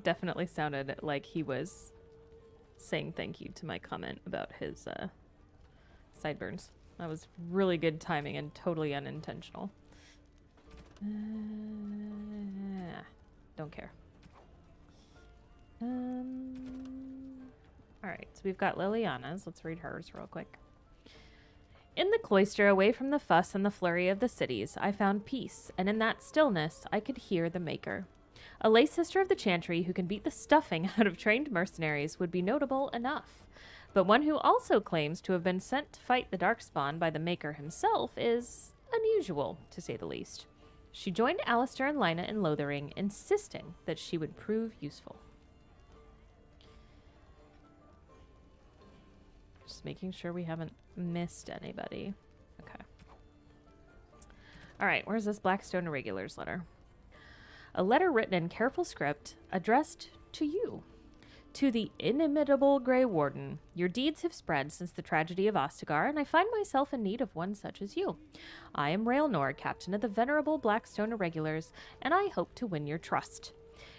Definitely sounded like he was saying thank you to my comment about his sideburns. That was really good timing and totally unintentional. Don't care. Alright, so we've got Liliana's. Let's read hers real quick. In the cloister, away from the fuss and the flurry of the cities, I found peace, and in that stillness I could hear the Maker. A lay sister of the Chantry who can beat the stuffing out of trained mercenaries would be notable enough. But one who also claims to have been sent to fight the Darkspawn by the Maker himself is unusual, to say the least. She joined Alistair and Lina in Lothering, insisting that she would prove useful. Just making sure we haven't missed anybody. Okay. All right, where's this Blackstone Irregulars letter? A letter written in careful script addressed to you. To the inimitable Grey Warden, your deeds have spread since the tragedy of Ostagar, and I find myself in need of one such as you. I am Raelnor, captain of the venerable Blackstone Irregulars, and I hope to win your trust.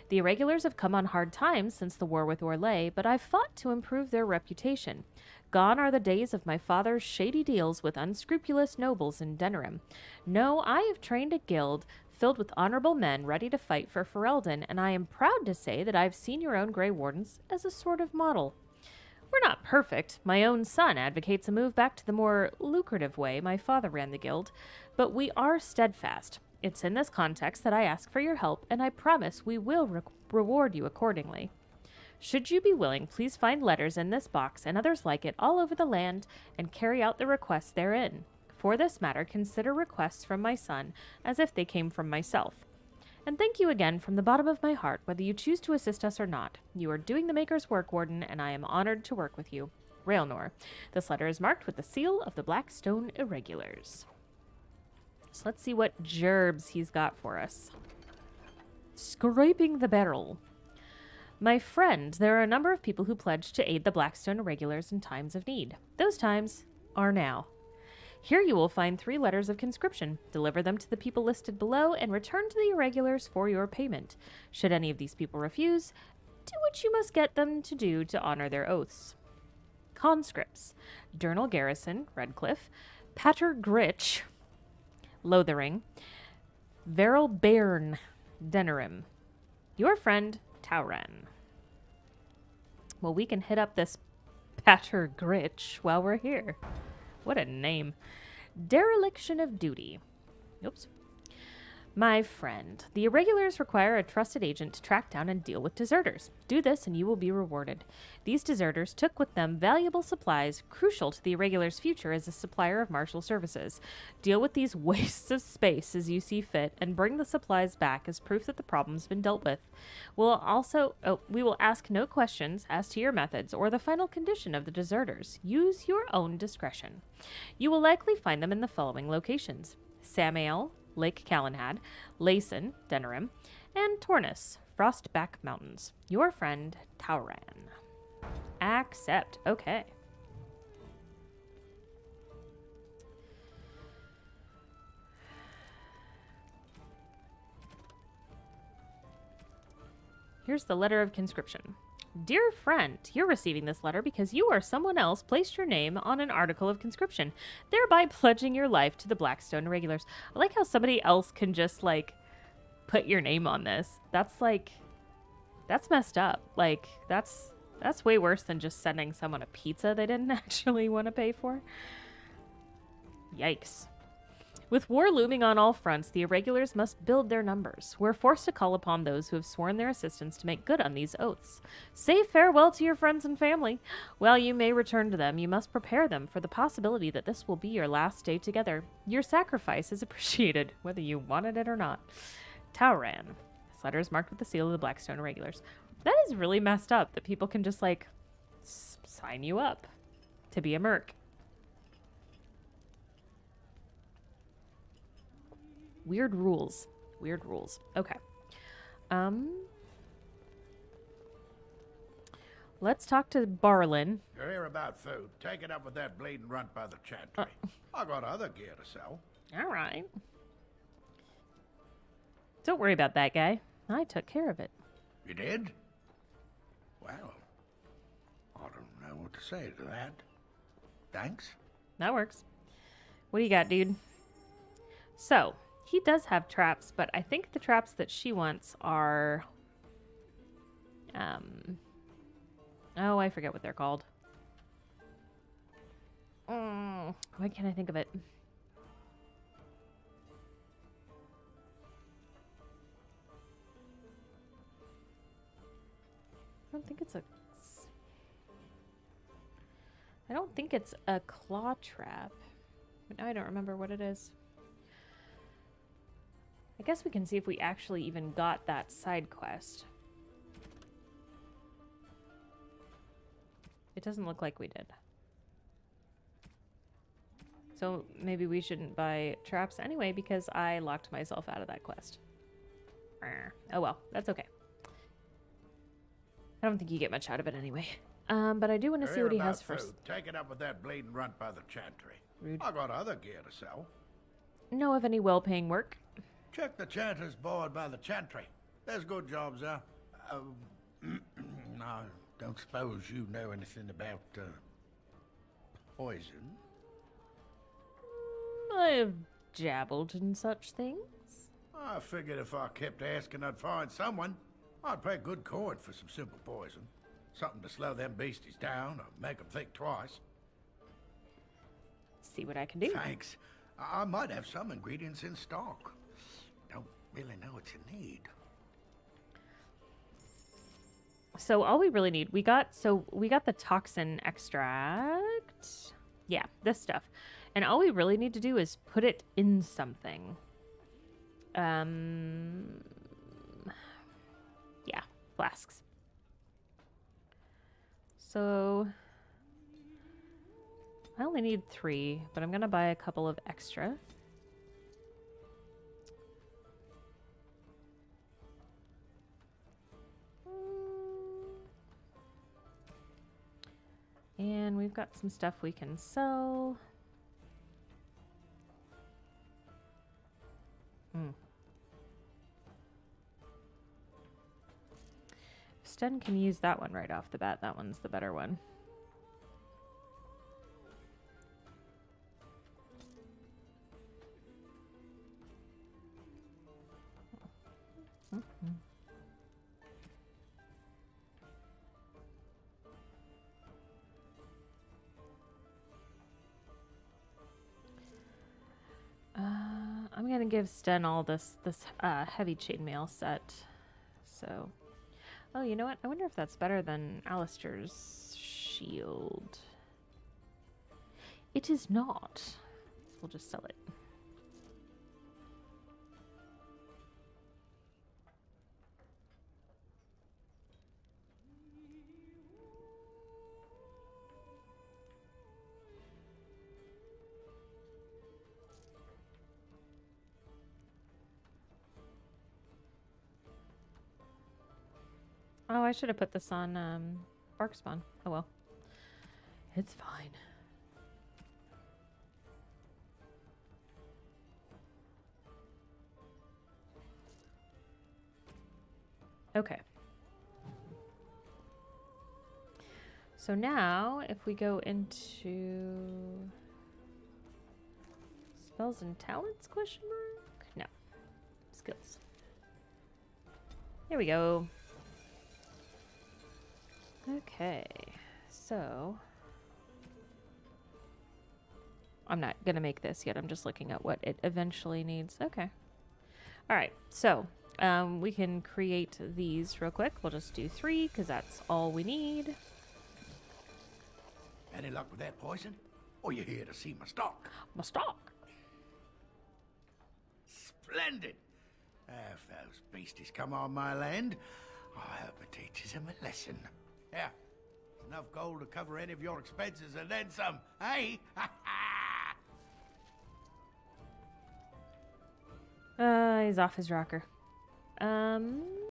The Irregulars have come on hard times since the war with Orlais, but I've fought to improve their reputation. Gone are the days of my father's shady deals with unscrupulous nobles in Denerim. No, I have trained a guild filled with honorable men ready to fight for Ferelden, and I am proud to say that I've seen your own Grey Wardens as a sort of model. We're not perfect. My own son advocates a move back to the more lucrative way my father ran the guild, but we are steadfast. It's in this context that I ask for your help, and I promise we will reward you accordingly. Should you be willing, please find letters in this box and others like it all over the land and carry out the requests therein. For this matter, consider requests from my son as if they came from myself. And thank you again from the bottom of my heart, whether you choose to assist us or not. You are doing the Maker's work, Warden, and I am honored to work with you. Raelnor. This letter is marked with the seal of the Blackstone Irregulars. So let's see what gerbs he's got for us. Scraping the barrel. My friend, there are a number of people who pledged to aid the Blackstone Irregulars in times of need. Those times are now. Here you will find 3 letters of conscription. Deliver them to the people listed below and return to the Irregulars for your payment. Should any of these people refuse, do what you must get them to do to honor their oaths. Conscripts. Durnal Garrison, Redcliffe. Pater Gritch, Lothering. Veril Bairn, Denerim. Your friend, Tauran. Well, we can hit up this Pater Gritch while we're here. What a name. Dereliction of duty. Oops. My friend, the Irregulars require a trusted agent to track down and deal with deserters. Do this and you will be rewarded. These deserters took with them valuable supplies crucial to the Irregulars' future as a supplier of martial services. Deal with these wastes of space as you see fit and bring the supplies back as proof that the problem's been dealt with. We will ask no questions as to your methods or the final condition of the deserters. Use your own discretion. You will likely find them in the following locations: Samael, Lake Calenhad, Layson, Denerim, and Tornus, Frostback Mountains. Your friend, Tauran. Accept. Okay. Here's the letter of conscription. Dear friend, you're receiving this letter because you or someone else placed your name on an article of conscription, thereby pledging your life to the Blackstone Irregulars. I like how somebody else can just, like, put your name on this. That's, like, that's messed up. Like, that's way worse than just sending someone a pizza they didn't actually want to pay for. Yikes. With war looming on all fronts, the Irregulars must build their numbers. We're forced to call upon those who have sworn their assistance to make good on these oaths. Say farewell to your friends and family. While you may return to them, you must prepare them for the possibility that this will be your last day together. Your sacrifice is appreciated, whether you wanted it or not. Tauran. This letter is marked with the seal of the Blackstone Irregulars. That is really messed up that people can just, like, sign you up to be a merc. Weird rules. Weird rules. Okay. Let's talk to Barlin. You're here about food. Take it up with that bleeding runt by the chantry. I got other gear to sell. All right. Don't worry about that guy. I took care of it. You did? Well, I don't know what to say to that. Thanks. That works. What do you got, dude? So, he does have traps, but I think the traps that she wants are... Oh, I forget what they're called. Why can't I think of it? I don't think it's a claw trap. But now I don't remember what it is. I guess we can see if we actually even got that side quest. It doesn't look like we did. So maybe we shouldn't buy traps anyway because I locked myself out of that quest. Oh well, that's okay. I don't think you get much out of it anyway. But I do want to see what he has first. Take it up with that bleeding runt by the chantry. Rude. I got other gear to sell. Know of any well-paying work? Check the chanter's board by the chantry. There's good jobs there. I don't suppose you know anything about poison? I have dabbled in such things. I figured if I kept asking, I'd find someone. I'd pay good coin for some simple poison. Something to slow them beasties down or make them think twice. See what I can do. Thanks. I might have some ingredients in stock. Don't really know what you need. So all we really need, we got the toxin extract. Yeah, this stuff. And all we really need to do is put it in something. Yeah, flasks. So I only need 3, but I'm gonna buy a couple of extra. And we've got some stuff we can sell. Sten can use that one right off the bat. That one's the better one. I'm gonna give Sten all this heavy chainmail set. So, oh, you know what? I wonder if that's better than Alistair's shield. It is not. We'll just sell it. Oh, I should have put this on bark spawn. Oh well. It's fine. Okay. So now if we go into spells and talents question mark? No. Skills. Here we go. Okay, so I'm not gonna make this yet. I'm just looking at what it eventually needs. Okay. All right, so we can create these real quick. We'll just do 3 because that's all we need. Any luck with that poison? Or you here to see my stock? My stock? Splendid! If those beasties come on my land, I hope it teaches them a lesson. Yeah, enough gold to cover any of your expenses and then some, hey? He's off his rocker.